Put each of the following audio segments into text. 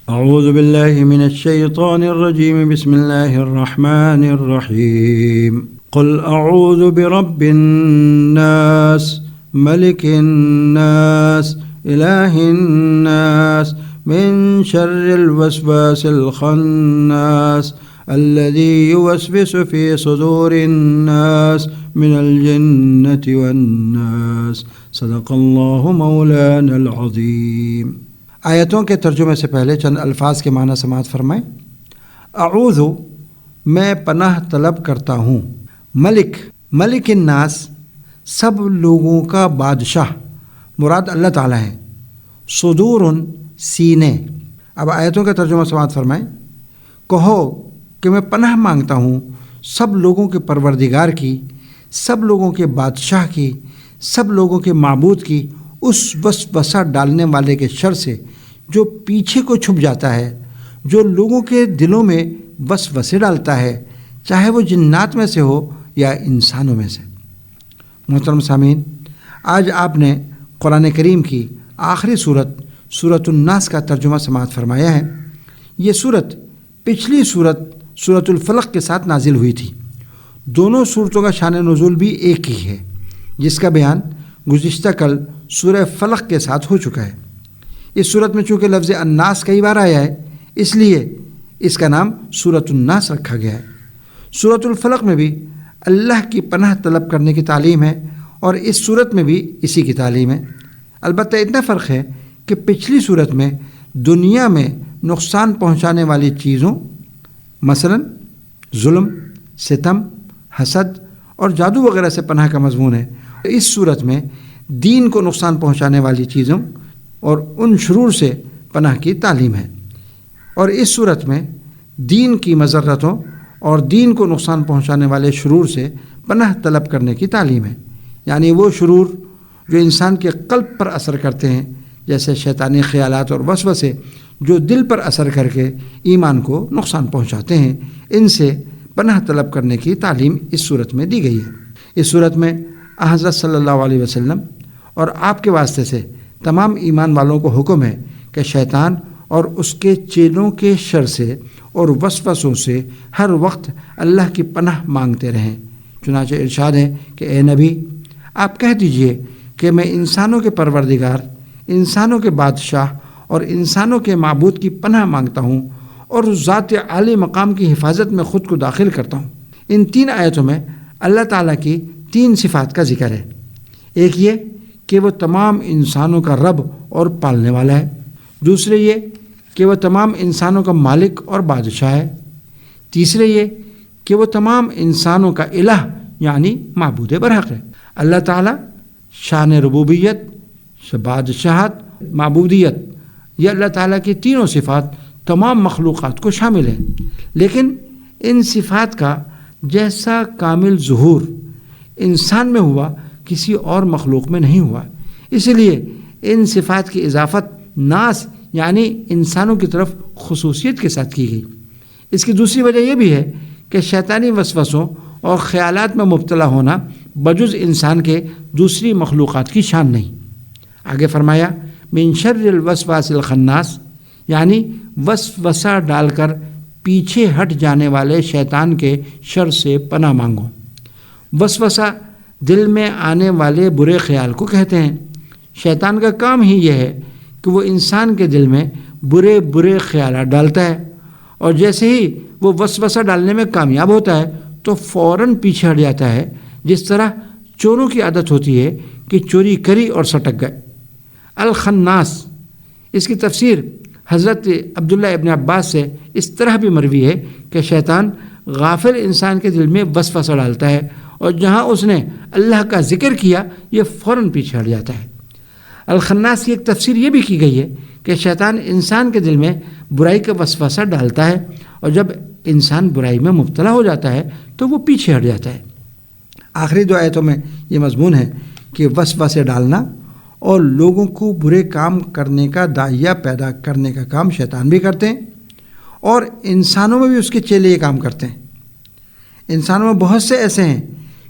اعوذ باللہ من الشیطان الرجیم بسم اللہ الرحمن الرحیم قل اعوذ برب الناس ملک الناس الہ الناس من شر الوسواس الخناس الذي يوسوس في صدور الناس من الجنة والناس صدق اللہ مولانا العظیم۔ آیتوں کے ترجمے سے پہلے چند الفاظ کے معنی سماعت فرمائیں۔ اعوذ میں پناہ طلب کرتا ہوں، ملک الناس سب لوگوں کا بادشاہ، مراد اللہ تعالیٰ ہے، صدور سینے۔ اب آیتوں کا ترجمہ سماعت فرمائیں۔ کہو کہ میں پناہ مانگتا ہوں سب لوگوں کے پروردگار کی، سب لوگوں کے بادشاہ کی، سب لوگوں کے معبود کی، اس وسوسہ ڈالنے والے کے شر سے جو پیچھے کو چھپ جاتا ہے، جو لوگوں کے دلوں میں وسوسے ڈالتا ہے، چاہے وہ جنات میں سے ہو یا انسانوں میں سے۔ محترم سامعین، آج آپ نے قرآن کریم کی آخری سورۃ الناس کا ترجمہ سماعت فرمایا ہے۔ یہ سورت پچھلی سورۃ الفلق کے ساتھ نازل ہوئی تھی۔ دونوں سورتوں کا شان نزول بھی ایک ہی ہے، جس کا بیان گزشتہ کل سورہ فلق کے ساتھ ہو چکا ہے۔ اس سورت میں چونکہ لفظ الناس کئی بار آیا ہے، اس لیے اس کا نام سورۃ الناس رکھا گیا ہے۔ سورۃ الفلق میں بھی اللہ کی پناہ طلب کرنے کی تعلیم ہے، اور اس سورت میں بھی اسی کی تعلیم ہے۔ البتہ اتنا فرق ہے کہ پچھلی سورت میں دنیا میں نقصان پہنچانے والی چیزوں، مثلا ظلم، ستم، حسد اور جادو وغیرہ سے پناہ کا مضمون ہے۔ اس صورت میں دین کو نقصان پہنچانے والی چیزوں اور ان شرور سے پناہ کی تعلیم ہے، اور اس صورت میں دین کی مضرتوں اور دین کو نقصان پہنچانے والے شرور سے پناہ طلب کرنے کی تعلیم ہے، یعنی وہ شرور جو انسان کے قلب پر اثر کرتے ہیں، جیسے شیطانی خیالات اور وسوسے جو دل پر اثر کر کے ایمان کو نقصان پہنچاتے ہیں، ان سے پناہ طلب کرنے کی تعلیم اس صورت میں دی گئی ہے۔ اس صورت میں حضرت صلی اللہ علیہ وسلم اور آپ کے واسطے سے تمام ایمان والوں کو حکم ہے کہ شیطان اور اس کے چیلوں کے شر سے اور وسوسوں سے ہر وقت اللہ کی پناہ مانگتے رہیں۔ چنانچہ ارشاد ہے کہ اے نبی، آپ کہہ دیجئے کہ میں انسانوں کے پروردگار، انسانوں کے بادشاہ اور انسانوں کے معبود کی پناہ مانگتا ہوں، اور ذات عالی مقام کی حفاظت میں خود کو داخل کرتا ہوں۔ ان تین آیتوں میں اللہ تعالیٰ کی تین صفات کا ذکر ہے۔ ایک یہ کہ وہ تمام انسانوں کا رب اور پالنے والا ہے، دوسرے یہ کہ وہ تمام انسانوں کا مالک اور بادشاہ ہے، تیسرے یہ کہ وہ تمام انسانوں کا الہ یعنی معبود برحق ہے۔ اللہ تعالیٰ شان ربوبیت، بادشاہت، معبودیت، یہ اللہ تعالیٰ کی تینوں صفات تمام مخلوقات کو شامل ہیں، لیکن ان صفات کا جیسا کامل ظہور انسان میں ہوا کسی اور مخلوق میں نہیں ہوا، اس لیے ان صفات کی اضافت ناس یعنی انسانوں کی طرف خصوصیت کے ساتھ کی گئی۔ اس کی دوسری وجہ یہ بھی ہے کہ شیطانی وسوسوں اور خیالات میں مبتلا ہونا بجز انسان کے دوسری مخلوقات کی شان نہیں۔ آگے فرمایا من شر الوسواس الخناس، یعنی وسوسہ ڈال کر پیچھے ہٹ جانے والے شیطان کے شر سے پناہ مانگو۔ وسوسہ دل میں آنے والے برے خیال کو کہتے ہیں۔ شیطان کا کام ہی یہ ہے کہ وہ انسان کے دل میں برے خیالات ڈالتا ہے، اور جیسے ہی وہ وسوسہ ڈالنے میں کامیاب ہوتا ہے تو فوراً پیچھے ہٹ جاتا ہے، جس طرح چوروں کی عادت ہوتی ہے کہ چوری کری اور سٹک گئے۔ الخناس، اس کی تفسیر حضرت عبداللہ ابن عباس سے اس طرح بھی مروی ہے کہ شیطان غافل انسان کے دل میں وسوسہ ڈالتا ہے، اور جہاں اس نے اللہ کا ذکر کیا یہ فوراً پیچھے ہٹ جاتا ہے۔ الخناس کی ایک تفسیر یہ بھی کی گئی ہے کہ شیطان انسان کے دل میں برائی کا وسوسہ ڈالتا ہے، اور جب انسان برائی میں مبتلا ہو جاتا ہے تو وہ پیچھے ہٹ جاتا ہے۔ آخری دو آیتوں میں یہ مضمون ہے کہ وسوسے ڈالنا اور لوگوں کو برے کام کرنے کا داعیہ پیدا کرنے کا کام شیطان بھی کرتے ہیں، اور انسانوں میں بھی اس کے چیلے یہ کام کرتے ہیں۔ انسانوں میں بہت سے ایسے ہیں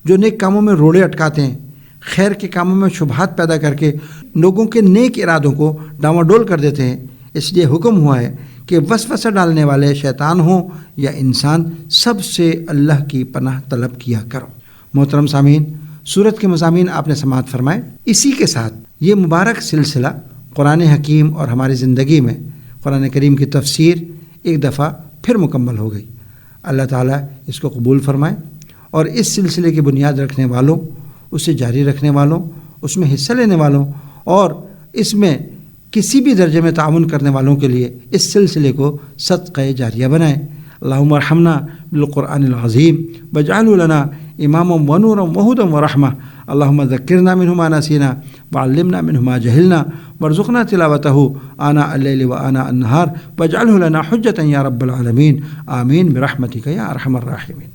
جو نیک کاموں میں روڑے اٹکاتے ہیں، خیر کے کاموں میں شبہات پیدا کر کے لوگوں کے نیک ارادوں کو ڈاواڈول کر دیتے ہیں۔ اس لیے حکم ہوا ہے کہ وسوسہ ڈالنے والے شیطان ہوں یا انسان، سب سے اللہ کی پناہ طلب کیا کرو۔ محترم سامعین، سورت کے مضامین آپ نے سماعت فرمائے۔ اسی کے ساتھ یہ مبارک سلسلہ قرآن حکیم اور ہماری زندگی میں قرآن کریم کی تفسیر ایک دفعہ پھر مکمل ہو گئی۔ اللہ تعالیٰ اس کو قبول فرمائے اور اس سلسلے کی بنیاد رکھنے والوں، اسے جاری رکھنے والوں، اس میں حصہ لینے والوں اور اس میں کسی بھی درجے میں تعاون کرنے والوں کے لیے اس سلسلے کو صدقہ جاریہ بنائیں۔ اللہم ارحمنا بالقرآن العظیم واجعلہ لنا اماما ونورا وہدی ورحمہ، اللہم ذکرنا منہ ما نسینا وعلمنا منہ ما جہلنا وارزقنا تلاوتہ آناء اللیل وآناء النہار واجعلہ لنا حجۃ یا رب العالمین، آمین برحمتک یا ارحم الراحمین۔